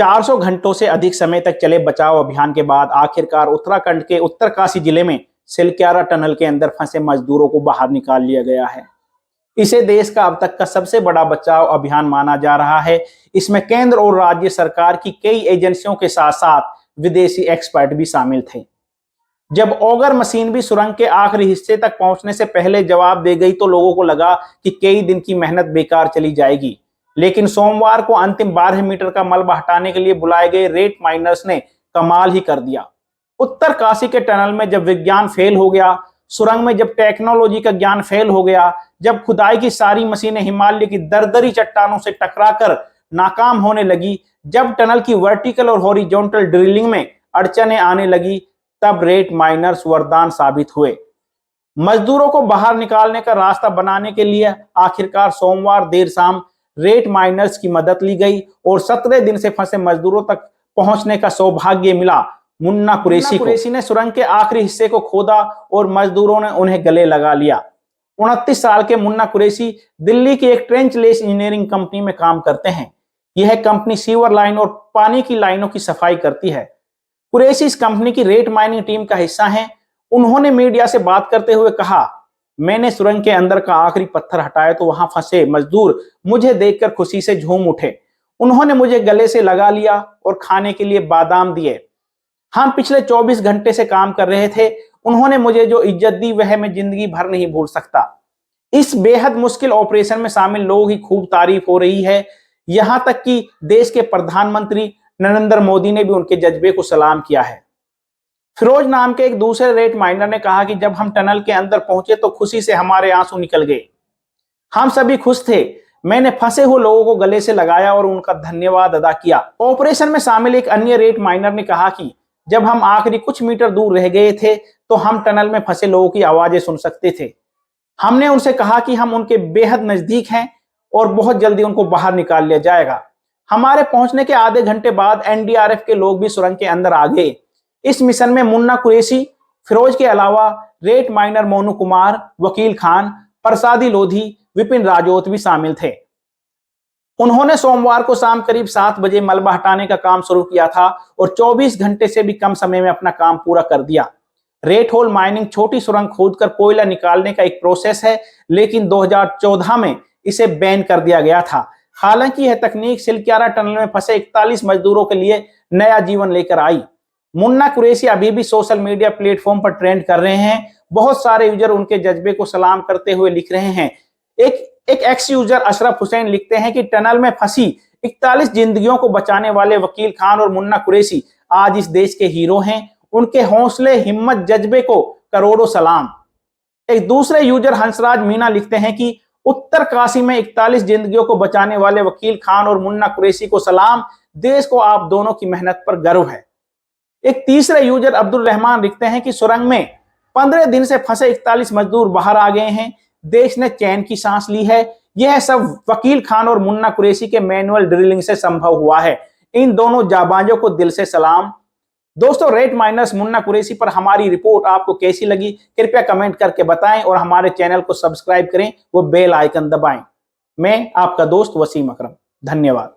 400 घंटों से अधिक समय तक चले बचाव अभियान के बाद आखिरकार उत्तराखंड के उत्तरकाशी जिले में सिलक्यारा टनल के अंदर फंसे मजदूरों को बाहर निकाल लिया गया है। इसे देश का अब तक का सबसे बड़ा बचाव अभियान माना जा रहा है। इसमें केंद्र और राज्य सरकार की कई एजेंसियों के साथ साथ विदेशी एक्सपर्ट भी शामिल थे। जब ऑगर मशीन भी सुरंग के आखिरी हिस्से तक पहुंचने से पहले जवाब दे गई तो लोगों को लगा कि कई दिन की मेहनत बेकार चली जाएगी। लेकिन सोमवार को अंतिम 12 मीटर का मलबा हटाने के लिए बुलाए गए रेत माइनर्स ने कमाल ही कर दिया। उत्तरकाशी के टनल में जब विज्ञान फेल हो गया, सुरंग में जब टेक्नोलॉजी का ज्ञान फेल हो गया, जब खुदाई की सारी मशीनें हिमालय की दरदरी चट्टानों से टकराकर नाकाम होने लगी, जब टनल की वर्टिकल और हॉरिजॉन्टल ड्रिलिंग में अड़चनें आने लगी, तब रेत माइनर्स वरदान साबित हुए। मजदूरों को बाहर निकालने का रास्ता बनाने के लिए आखिरकार सोमवार देर शाम रेत माइनर्स की मदद ली गई और 17 दिन से फंसे मजदूरों तक पहुंचने का सौभाग्य मिला। मुन्ना कुरैशी ने सुरंग के आखिरी हिस्से को खोदा और मजदूरों ने उन्हें गले लगा लिया। 29 साल के मुन्ना कुरैशी दिल्ली की एक ट्रेंच लेस इंजीनियरिंग कंपनी में काम करते हैं। यह कंपनी सीवर लाइन और पानी की लाइनों की सफाई करती है। कुरैशी इस कंपनी की रेत माइनिंग टीम का हिस्सा हैं। उन्होंने मीडिया से बात करते हुए कहा, मैंने सुरंग के अंदर का आखिरी पत्थर हटाया तो वहां फंसे मजदूर मुझे देखकर खुशी से झूम उठे। उन्होंने मुझे गले से लगा लिया और खाने के लिए बादाम दिए। हम पिछले 24 घंटे से काम कर रहे थे। उन्होंने मुझे जो इज्जत दी वह मैं जिंदगी भर नहीं भूल सकता। इस बेहद मुश्किल ऑपरेशन में शामिल लोगों की खूब तारीफ हो रही है। यहां तक कि देश के प्रधानमंत्री नरेंद्र मोदी ने भी उनके जज्बे को सलाम किया है। फिरोज नाम के एक दूसरे रेत माइनर ने कहा कि जब हम टनल के अंदर पहुंचे तो खुशी से हमारे आंसू निकल गए। हम सभी खुश थे। मैंने फंसे हुए लोगों को गले से लगाया और उनका धन्यवाद अदा किया। ऑपरेशन में शामिल एक अन्य रेत माइनर ने कहा कि जब हम आखिरी कुछ मीटर दूर रह गए थे तो हम टनल में फंसे लोगों की आवाजें सुन सकते थे। हमने उनसे कहा कि हम उनके बेहद नजदीक हैं और बहुत जल्दी उनको बाहर निकाल लिया जाएगा। हमारे पहुंचने के आधे घंटे बाद एनडीआरएफ के लोग भी सुरंग के अंदर आ गए। इस मिशन में मुन्ना कुरैशी, फिरोज के अलावा रेत माइनर मोनू कुमार, वकील खान, प्रसादी लोधी, विपिन राजौत भी शामिल थे। उन्होंने सोमवार को शाम करीब 7 बजे मलबा हटाने का काम शुरू किया था और 24 घंटे से भी कम समय में अपना काम पूरा कर दिया। रेत होल माइनिंग छोटी सुरंग खोदकर कोयला निकालने का एक प्रोसेस है, लेकिन 2014 में इसे बैन कर दिया गया था। हालांकि यह तकनीक सिलक्यारा टनल में फंसे 41 मजदूरों के लिए नया जीवन लेकर आई। मुन्ना कुरैशी अभी भी सोशल मीडिया प्लेटफॉर्म पर ट्रेंड कर रहे हैं। बहुत सारे यूजर उनके जज्बे को सलाम करते हुए लिख रहे हैं। एक एक्स यूजर अशरफ हुसैन लिखते हैं कि टनल में फंसी 41 जिंदगियों को बचाने वाले वकील खान और मुन्ना कुरैशी आज इस देश के हीरो हैं। उनके हौसले, हिम्मत, जज्बे को करोड़ों सलाम। एक दूसरे यूजर हंसराज मीना लिखते हैं कि उत्तरकाशी में 41 जिंदगियों को बचाने वाले वकील खान और मुन्ना कुरैशी को सलाम। देश को आप दोनों की मेहनत पर गर्व है। एक तीसरे यूजर अब्दुल रहमान लिखते हैं कि सुरंग में 15 दिन से फंसे 41 मजदूर बाहर आ गए हैं। देश ने चैन की सांस ली है। यह सब वकील खान और मुन्ना कुरैशी के मैनुअल ड्रिलिंग से संभव हुआ है। इन दोनों जाबाजों को दिल से सलाम। दोस्तों, रेत माइनर्स मुन्ना कुरैशी पर हमारी रिपोर्ट आपको कैसी लगी कृपया कमेंट करके बताएं और हमारे चैनल को सब्सक्राइब करें, वो बेल आइकन दबाएं। मैं आपका दोस्त वसीम अकरम, धन्यवाद।